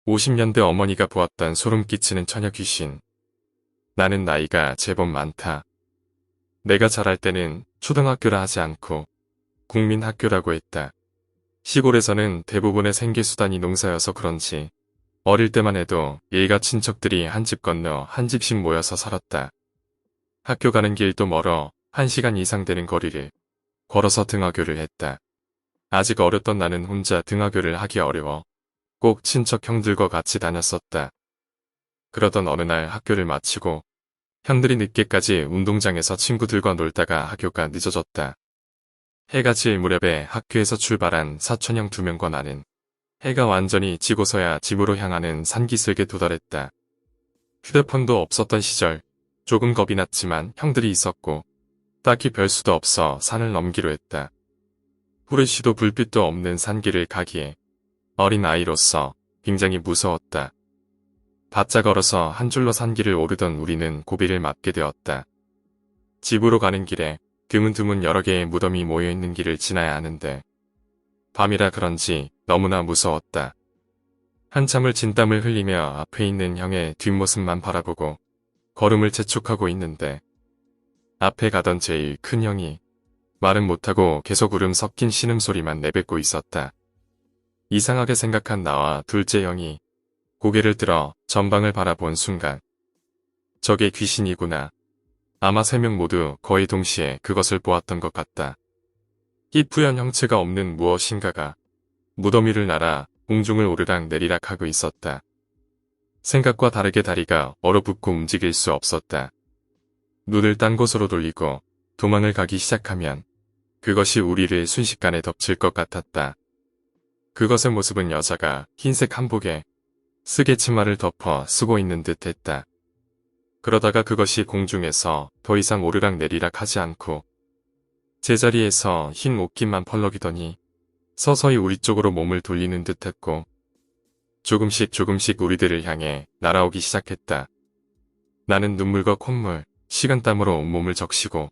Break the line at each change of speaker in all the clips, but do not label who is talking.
50년대 어머니가 보았던 소름 끼치는 처녀 귀신. 나는 나이가 제법 많다. 내가 자랄 때는 초등학교라 하지 않고 국민학교라고 했다. 시골에서는 대부분의 생계수단이 농사여서 그런지 어릴 때만 해도 일가 친척들이 한 집 건너 한 집씩 모여서 살았다. 학교 가는 길도 멀어 1시간 이상 되는 거리를 걸어서 등하교를 했다. 아직 어렸던 나는 혼자 등하교를 하기 어려워 꼭 친척 형들과 같이 다녔었다. 그러던 어느 날 학교를 마치고 형들이 늦게까지 운동장에서 친구들과 놀다가 학교가 늦어졌다. 해가 질 무렵에 학교에서 출발한 사촌형 2명과 나는 해가 완전히 지고서야 집으로 향하는 산기슭에 도달했다. 휴대폰도 없었던 시절 조금 겁이 났지만 형들이 있었고 딱히 별수도 없어 산을 넘기로 했다. 후레쉬도 불빛도 없는 산길을 가기에 어린 아이로서 굉장히 무서웠다. 바짝 걸어서 한 줄로 산길을 오르던 우리는 고비를 맞게 되었다. 집으로 가는 길에 드문드문 여러 개의 무덤이 모여있는 길을 지나야 하는데 밤이라 그런지 너무나 무서웠다. 한참을 진땀을 흘리며 앞에 있는 형의 뒷모습만 바라보고 걸음을 재촉하고 있는데 앞에 가던 제일 큰 형이 말은 못하고 계속 울음 섞인 신음소리만 내뱉고 있었다. 이상하게 생각한 나와 둘째 형이 고개를 들어 전방을 바라본 순간 저게 귀신이구나. 아마 3명 모두 거의 동시에 그것을 보았던 것 같다. 희뿌연 형체가 없는 무엇인가가 무덤 위를 날아 공중을 오르락 내리락 하고 있었다. 생각과 다르게 다리가 얼어붙고 움직일 수 없었다. 눈을 딴 곳으로 돌리고 도망을 가기 시작하면 그것이 우리를 순식간에 덮칠 것 같았다. 그것의 모습은 여자가 흰색 한복에 쓰개 치마를 덮어 쓰고 있는 듯 했다. 그러다가 그것이 공중에서 더 이상 오르락 내리락 하지 않고 제자리에서 흰 옷깃만 펄럭이더니 서서히 우리 쪽으로 몸을 돌리는 듯 했고 조금씩 우리들을 향해 날아오기 시작했다. 나는 눈물과 콧물, 식은땀으로 온몸을 적시고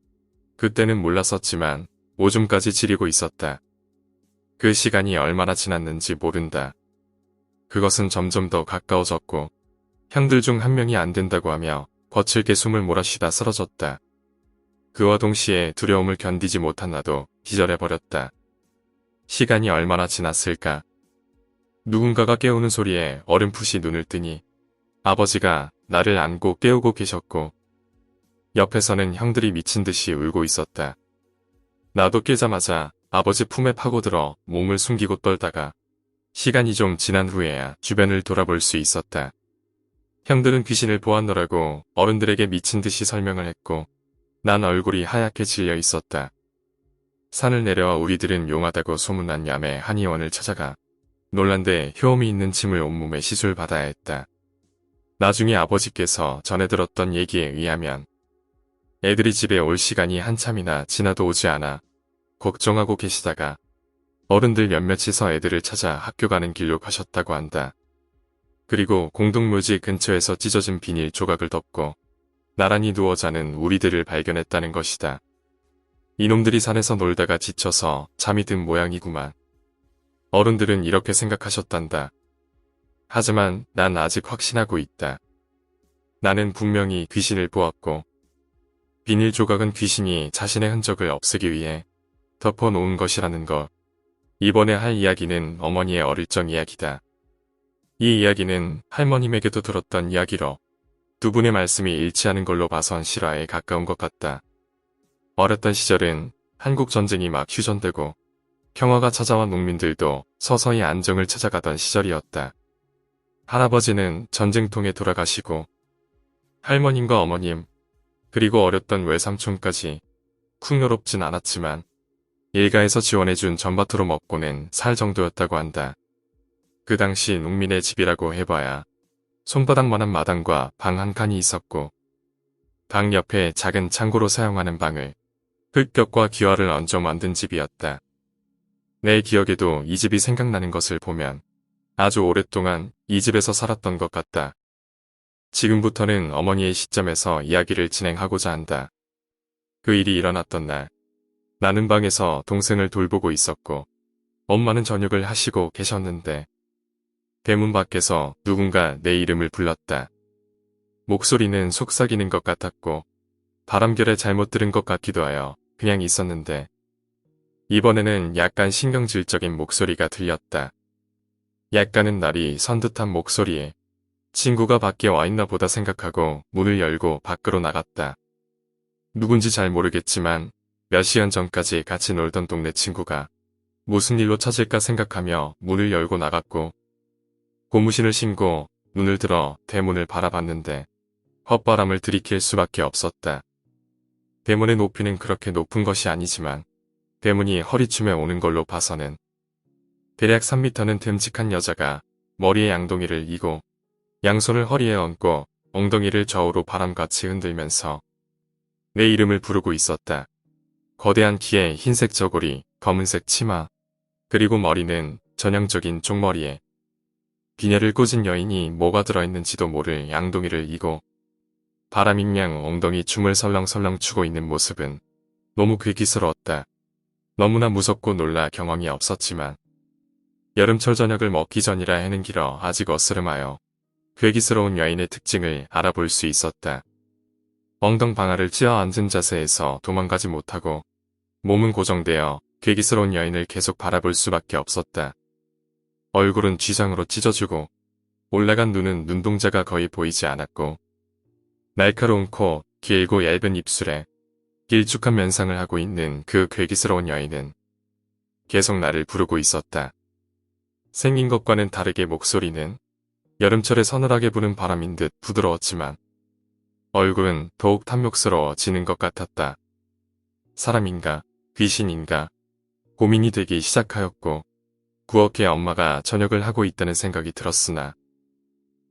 그때는 몰랐었지만 오줌까지 지리고 있었다. 그 시간이 얼마나 지났는지 모른다. 그것은 점점 더 가까워졌고 형들 중 한 명이 안 된다고 하며 거칠게 숨을 몰아쉬다 쓰러졌다. 그와 동시에 두려움을 견디지 못한 나도 기절해버렸다. 시간이 얼마나 지났을까? 누군가가 깨우는 소리에 어렴풋이 눈을 뜨니 아버지가 나를 안고 깨우고 계셨고 옆에서는 형들이 미친 듯이 울고 있었다. 나도 깨자마자 아버지 품에 파고들어 몸을 숨기고 떨다가 시간이 좀 지난 후에야 주변을 돌아볼 수 있었다. 형들은 귀신을 보았노라고 어른들에게 미친 듯이 설명을 했고 난 얼굴이 하얗게 질려 있었다. 산을 내려와 우리들은 용하다고 소문난 야매 한의원을 찾아가 놀란데 효험이 있는 침을 온몸에 시술받아야 했다. 나중에 아버지께서 전해 들었던 얘기에 의하면 애들이 집에 올 시간이 한참이나 지나도 오지 않아 걱정하고 계시다가 어른들 몇몇이서 애들을 찾아 학교 가는 길로 가셨다고 한다. 그리고 공동묘지 근처에서 찢어진 비닐 조각을 덮고 나란히 누워 자는 우리들을 발견했다는 것이다. 이놈들이 산에서 놀다가 지쳐서 잠이 든 모양이구만. 어른들은 이렇게 생각하셨단다. 하지만 난 아직 확신하고 있다. 나는 분명히 귀신을 보았고 비닐 조각은 귀신이 자신의 흔적을 없애기 위해 덮어놓은 것이라는 것. 이번에 할 이야기는 어머니의 어릴 적 이야기다. 이 이야기는 할머님에게도 들었던 이야기로 두 분의 말씀이 일치하는 걸로 봐선 실화에 가까운 것 같다. 어렸던 시절은 한국 전쟁이 막 휴전되고 평화가 찾아와 농민들도 서서히 안정을 찾아가던 시절이었다. 할아버지는 전쟁통에 돌아가시고 할머님과 어머님 그리고 어렸던 외삼촌까지 풍요롭진 않았지만 일가에서 지원해준 전밭으로 먹고는 살 정도였다고 한다. 그 당시 농민의 집이라고 해봐야 손바닥만한 마당과 방 한 칸이 있었고 방 옆에 작은 창고로 사용하는 방을 흙벽과 기와를 얹어 만든 집이었다. 내 기억에도 이 집이 생각나는 것을 보면 아주 오랫동안 이 집에서 살았던 것 같다. 지금부터는 어머니의 시점에서 이야기를 진행하고자 한다. 그 일이 일어났던 날 나는 방에서 동생을 돌보고 있었고 엄마는 저녁을 하시고 계셨는데 대문 밖에서 누군가 내 이름을 불렀다. 목소리는 속삭이는 것 같았고 바람결에 잘못 들은 것 같기도 하여 그냥 있었는데 이번에는 약간 신경질적인 목소리가 들렸다. 약간은 날이 선 듯한 목소리에 친구가 밖에 와 있나 보다 생각하고 문을 열고 밖으로 나갔다. 누군지 잘 모르겠지만 몇 시간 전까지 같이 놀던 동네 친구가 무슨 일로 찾을까 생각하며 문을 열고 나갔고 고무신을 신고 눈을 들어 대문을 바라봤는데 헛바람을 들이킬 수밖에 없었다. 대문의 높이는 그렇게 높은 것이 아니지만 대문이 허리춤에 오는 걸로 봐서는 대략 3m는 듬직한 여자가 머리에 양동이를 이고 양손을 허리에 얹고 엉덩이를 좌우로 바람같이 흔들면서 내 이름을 부르고 있었다. 거대한 키에 흰색 저고리, 검은색 치마, 그리고 머리는 전형적인 쪽머리에 비녀를 꽂은 여인이 뭐가 들어있는지도 모를 양동이를 이고 바람익냥 엉덩이 춤을 설렁설렁 추고 있는 모습은 너무 괴기스러웠다. 너무나 무섭고 놀라 경험이 없었지만 여름철 저녁을 먹기 전이라 해는 길어 아직 어스름하여 괴기스러운 여인의 특징을 알아볼 수 있었다. 엉덩방아를 찧어 앉은 자세에서 도망가지 못하고 몸은 고정되어 괴기스러운 여인을 계속 바라볼 수밖에 없었다. 얼굴은 쥐상으로 찢어지고 올라간 눈은 눈동자가 거의 보이지 않았고 날카로운 코, 길고 얇은 입술에 길쭉한 면상을 하고 있는 그 괴기스러운 여인은 계속 나를 부르고 있었다. 생긴 것과는 다르게 목소리는 여름철에 서늘하게 부는 바람인 듯 부드러웠지만 얼굴은 더욱 탐욕스러워지는 것 같았다. 사람인가 귀신인가 고민이 되기 시작하였고 구억의 엄마가 저녁을 하고 있다는 생각이 들었으나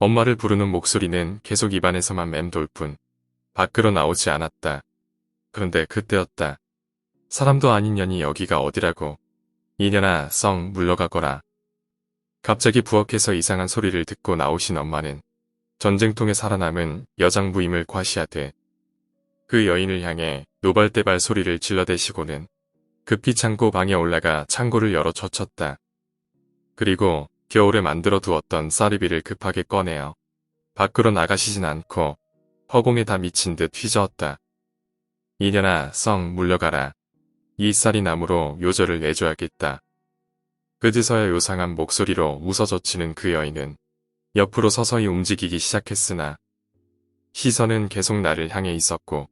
엄마를 부르는 목소리는 계속 입안에서만 맴돌 뿐 밖으로 나오지 않았다. 그런데 그때였다. 사람도 아닌 년이 여기가 어디라고. 이년아 썩 물러가거라. 갑자기 부엌에서 이상한 소리를 듣고 나오신 엄마는 전쟁통에 살아남은 여장부임을 과시하되 그 여인을 향해 노발대발 소리를 질러대시고는 급히 창고 방에 올라가 창고를 열어 젖혔다. 그리고 겨울에 만들어 두었던 쌀이비를 급하게 꺼내어 밖으로 나가시진 않고 허공에 다 미친 듯 휘저었다. 이년아 썩 물러가라. 이 쌀이 나무로 요절을 내줘야겠다. 그제서야 요상한 목소리로 웃어젖히는 그 여인은 옆으로 서서히 움직이기 시작했으나 시선은 계속 나를 향해 있었고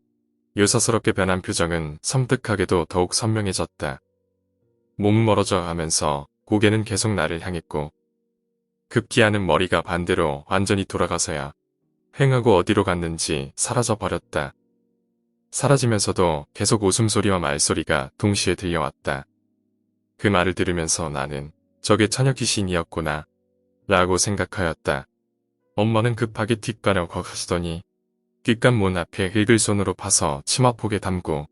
요사스럽게 변한 표정은 섬뜩하게도 더욱 선명해졌다. 몸은 멀어져 가면서 고개는 계속 나를 향했고 급기야는 머리가 반대로 완전히 돌아가서야 횡하고 어디로 갔는지 사라져 버렸다. 사라지면서도 계속 웃음소리와 말소리가 동시에 들려왔다. 그 말을 들으면서 나는 저게 처녀 귀신이었구나 라고 생각하였다. 엄마는 급하게 뒷가려 거하시더니 뒷간문 앞에 흙을 손으로 파서 치마폭에 담고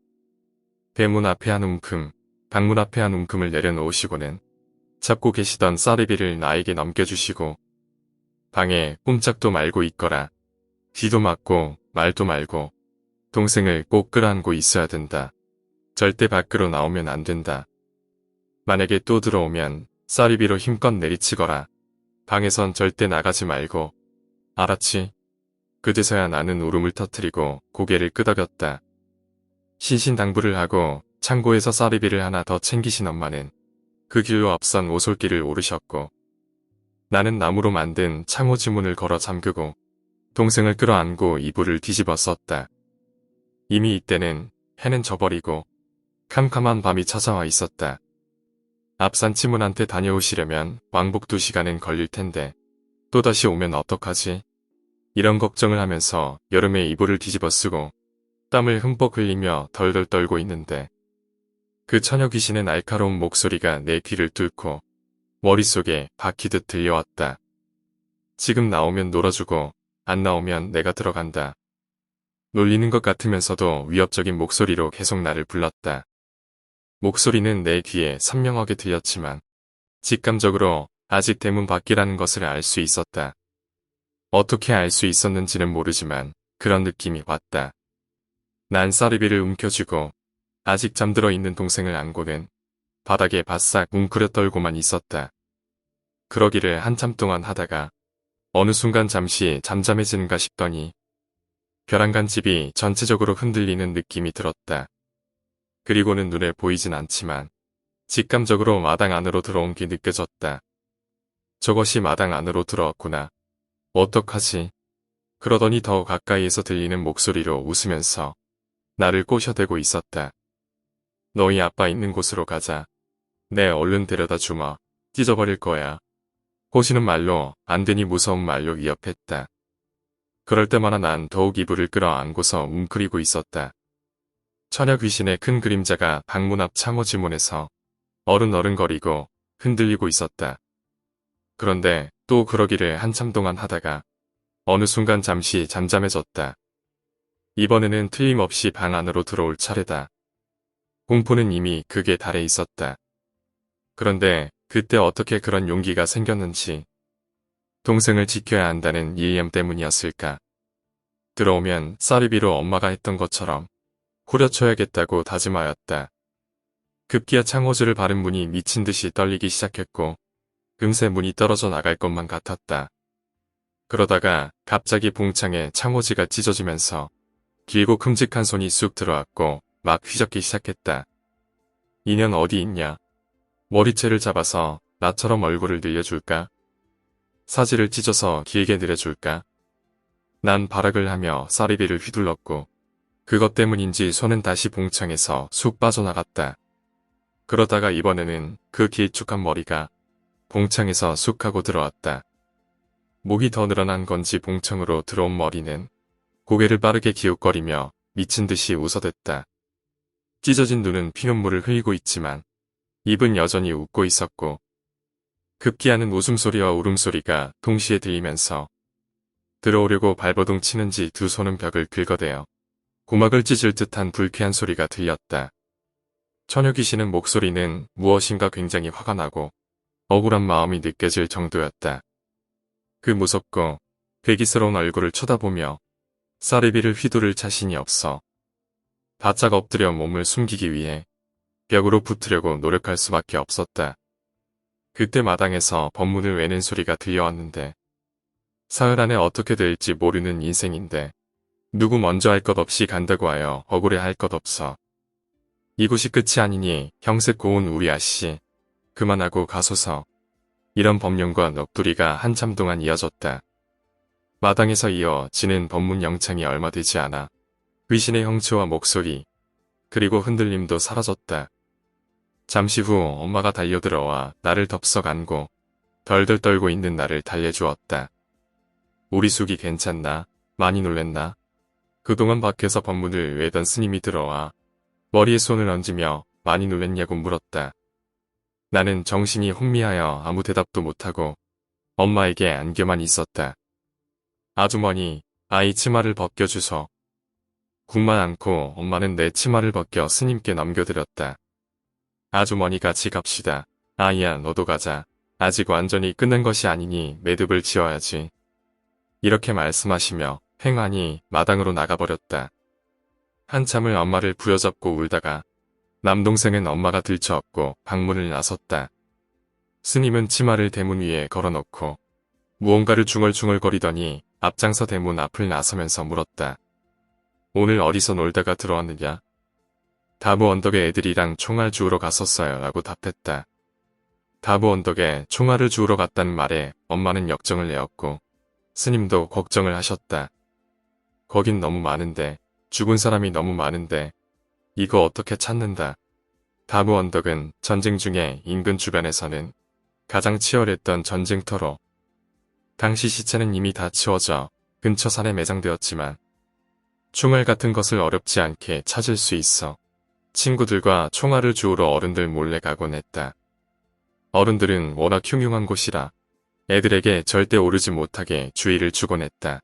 대문 앞에 한 움큼, 방문 앞에 한 움큼을 내려놓으시고는 잡고 계시던 쌀이비를 나에게 넘겨주시고 방에 꼼짝도 말고 있거라. 귀도 막고 말도 말고 동생을 꼭 끌어안고 있어야 된다. 절대 밖으로 나오면 안 된다. 만약에 또 들어오면 쌀이비로 힘껏 내리치거라. 방에선 절대 나가지 말고. 알았지? 그제서야 나는 울음을 터뜨리고 고개를 끄덕였다. 신신당부를 하고 창고에서 쌀이비를 하나 더 챙기신 엄마는 그 길로 앞선 오솔길을 오르셨고 나는 나무로 만든 창호 지문을 걸어 잠그고 동생을 끌어안고 이불을 뒤집어 썼다. 이미 이때는 해는 져버리고 캄캄한 밤이 찾아와 있었다. 앞산 치문한테 다녀오시려면 왕복 2시간은 걸릴 텐데 또다시 오면 어떡하지? 이런 걱정을 하면서 여름에 이불을 뒤집어 쓰고 땀을 흠뻑 흘리며 덜덜 떨고 있는데 그 처녀 귀신의 날카로운 목소리가 내 귀를 뚫고 머릿속에 박히듯 들려왔다. 지금 나오면 놀아주고 안 나오면 내가 들어간다. 놀리는 것 같으면서도 위협적인 목소리로 계속 나를 불렀다. 목소리는 내 귀에 선명하게 들렸지만 직감적으로 아직 대문 밖이라는 것을 알 수 있었다. 어떻게 알 수 있었는지는 모르지만 그런 느낌이 왔다. 난 쌀이비를 움켜쥐고 아직 잠들어 있는 동생을 안고는 바닥에 바싹 웅크려 떨고만 있었다. 그러기를 한참 동안 하다가 어느 순간 잠시 잠잠해지는가 싶더니 벼랑간 집이 전체적으로 흔들리는 느낌이 들었다. 그리고는 눈에 보이진 않지만 직감적으로 마당 안으로 들어온 게 느껴졌다. 저것이 마당 안으로 들어왔구나. 어떡하지? 그러더니 더 가까이에서 들리는 목소리로 웃으면서 나를 꼬셔대고 있었다. 너희 아빠 있는 곳으로 가자. 내 얼른 데려다 주마. 찢어버릴 거야. 꼬시는 말로 안 되니 무서운 말로 위협했다. 그럴 때마다 난 더욱 이불을 끌어안고서 웅크리고 있었다. 처녀 귀신의 큰 그림자가 방문 앞 창호 지문에서 어른어른거리고 흔들리고 있었다. 그런데 또 그러기를 한참 동안 하다가 어느 순간 잠시 잠잠해졌다. 이번에는 틀림없이 방 안으로 들어올 차례다. 공포는 이미 극에 달해 있었다. 그런데 그때 어떻게 그런 용기가 생겼는지 동생을 지켜야 한다는 일념 때문이었을까. 들어오면 쌀이비로 엄마가 했던 것처럼 후려쳐야겠다고 다짐하였다. 급기야 창호지를 바른 문이 미친 듯이 떨리기 시작했고 금세 문이 떨어져 나갈 것만 같았다. 그러다가 갑자기 봉창에 창호지가 찢어지면서 길고 큼직한 손이 쑥 들어왔고 막 휘젓기 시작했다. 인연 어디 있냐? 머리채를 잡아서 나처럼 얼굴을 늘려줄까? 사지를 찢어서 길게 늘려줄까? 난 발악을 하며 쌀이비를 휘둘렀고 그것 때문인지 손은 다시 봉창에서 쑥 빠져나갔다. 그러다가 이번에는 그 길쭉한 머리가 봉창에서 쑥 하고 들어왔다. 목이 더 늘어난 건지 봉창으로 들어온 머리는 고개를 빠르게 기웃거리며 미친 듯이 웃어댔다. 찢어진 눈은 피눈물을 흘리고 있지만 입은 여전히 웃고 있었고 급기야는 웃음소리와 울음소리가 동시에 들리면서 들어오려고 발버둥 치는지 두 손은 벽을 긁어대어 고막을 찢을 듯한 불쾌한 소리가 들렸다. 처녀 귀신의 목소리는 무엇인가 굉장히 화가 나고 억울한 마음이 느껴질 정도였다. 그 무섭고 괴기스러운 얼굴을 쳐다보며 쌀이비를 휘두를 자신이 없어 바짝 엎드려 몸을 숨기기 위해 벽으로 붙으려고 노력할 수밖에 없었다. 그때 마당에서 법문을 외는 소리가 들려왔는데 사흘 안에 어떻게 될지 모르는 인생인데 누구 먼저 할 것 없이 간다고 하여 억울해 할 것 없어. 이곳이 끝이 아니니 형색 고운 우리 아씨 그만하고 가소서. 이런 법령과 넋두리가 한참 동안 이어졌다. 마당에서 이어지는 법문 영창이 얼마 되지 않아 귀신의 형체와 목소리 그리고 흔들림도 사라졌다. 잠시 후 엄마가 달려들어와 나를 덥석 안고 덜덜 떨고 있는 나를 달래주었다. 우리 숙이 괜찮나? 많이 놀랬나? 그동안 밖에서 법문을 외던 스님이 들어와 머리에 손을 얹으며 많이 놀랬냐고 물었다. 나는 정신이 혼미하여 아무 대답도 못하고 엄마에게 안겨만 있었다. 아주머니, 아이 치마를 벗겨주소. 굽만 않고 엄마는 내 치마를 벗겨 스님께 넘겨드렸다. 아주머니가 지갑시다. 아이야 너도 가자. 아직 완전히 끝난 것이 아니니 매듭을 지어야지. 이렇게 말씀하시며 횡하니 마당으로 나가버렸다. 한참을 엄마를 부여잡고 울다가 남동생은 엄마가 들쳐업고 방문을 나섰다. 스님은 치마를 대문 위에 걸어놓고 무언가를 중얼중얼거리더니 앞장서 대문 앞을 나서면서 물었다. 오늘 어디서 놀다가 들어왔느냐? 다부 언덕에 애들이랑 총알 주우러 갔었어요 라고 답했다. 다부 언덕에 총알을 주우러 갔다는 말에 엄마는 역정을 내었고 스님도 걱정을 하셨다. 거긴 너무 많은데 죽은 사람이 너무 많은데 이거 어떻게 찾는다. 다부 언덕은 전쟁 중에 인근 주변에서는 가장 치열했던 전쟁터로 당시 시체는 이미 다 치워져 근처 산에 매장되었지만 총알 같은 것을 어렵지 않게 찾을 수 있어 친구들과 총알을 주우러 어른들 몰래 가곤 했다. 어른들은 워낙 흉흉한 곳이라 애들에게 절대 오르지 못하게 주의를 주곤 했다.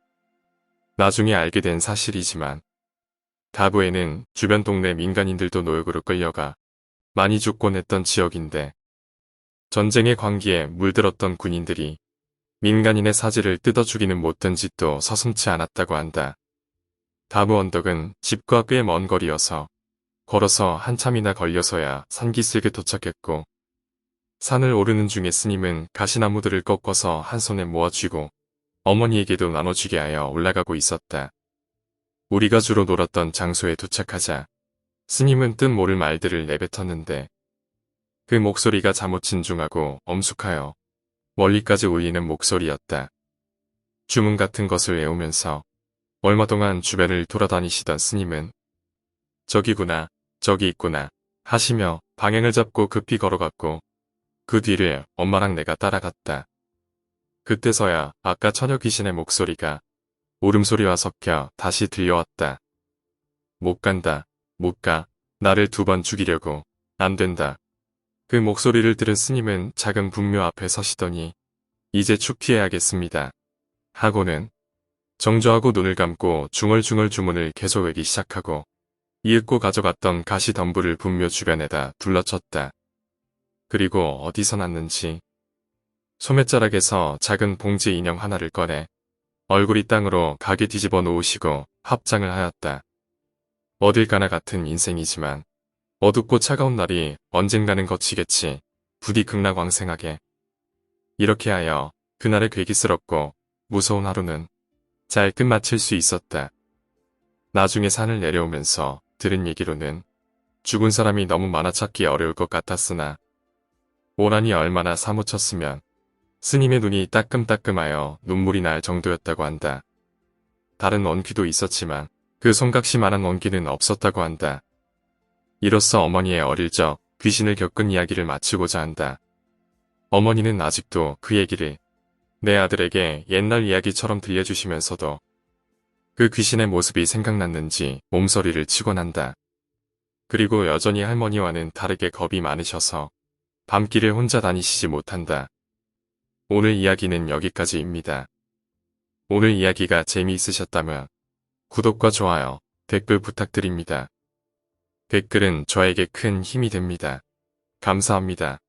나중에 알게 된 사실이지만 다부에는 주변 동네 민간인들도 노역으로 끌려가 많이 죽곤 했던 지역인데 전쟁의 광기에 물들었던 군인들이 민간인의 사지를 뜯어 죽이는 못된 짓도 서슴지 않았다고 한다. 다부 언덕은 집과 꽤 먼 거리여서 걸어서 한참이나 걸려서야 산기슭에 도착했고 산을 오르는 중에 스님은 가시나무들을 꺾어서 한 손에 모아쥐고 어머니에게도 나눠주게 하여 올라가고 있었다. 우리가 주로 놀았던 장소에 도착하자 스님은 뜻 모를 말들을 내뱉었는데 그 목소리가 잠옷 진중하고 엄숙하여 멀리까지 울리는 목소리였다. 주문 같은 것을 외우면서 얼마 동안 주변을 돌아다니시던 스님은 저기구나, 저기 있구나 하시며 방향을 잡고 급히 걸어갔고 그 뒤를 엄마랑 내가 따라갔다. 그때서야 아까 처녀 귀신의 목소리가 울음소리와 섞여 다시 들려왔다. 못 간다, 못 가, 나를 2번 죽이려고, 안 된다. 그 목소리를 들은 스님은 작은 분묘 앞에 서시더니 이제 축 피해야겠습니다. 하고는 정조하고 눈을 감고 중얼중얼 주문을 계속 외기 시작하고 이윽고 가져갔던 가시 덤불을 분묘 주변에다 둘러쳤다. 그리고 어디서 났는지 소매자락에서 작은 봉지 인형 하나를 꺼내 얼굴이 땅으로 가게 뒤집어 놓으시고 합장을 하였다. 어딜 가나 같은 인생이지만 어둡고 차가운 날이 언젠가는 거치겠지. 부디 극락왕생하게. 이렇게 하여 그날의 괴기스럽고 무서운 하루는 잘 끝마칠 수 있었다. 나중에 산을 내려오면서 들은 얘기로는 죽은 사람이 너무 많아 찾기 어려울 것 같았으나 오란이 얼마나 사무쳤으면 스님의 눈이 따끔따끔하여 눈물이 날 정도였다고 한다. 다른 원귀도 있었지만 그 손각시만한 원귀는 없었다고 한다. 이로써 어머니의 어릴 적 귀신을 겪은 이야기를 마치고자 한다. 어머니는 아직도 그 얘기를 내 아들에게 옛날 이야기처럼 들려주시면서도 그 귀신의 모습이 생각났는지 몸서리를 치곤 한다. 그리고 여전히 할머니와는 다르게 겁이 많으셔서 밤길을 혼자 다니시지 못한다. 오늘 이야기는 여기까지입니다. 오늘 이야기가 재미있으셨다면 구독과 좋아요, 댓글 부탁드립니다. 댓글은 저에게 큰 힘이 됩니다. 감사합니다.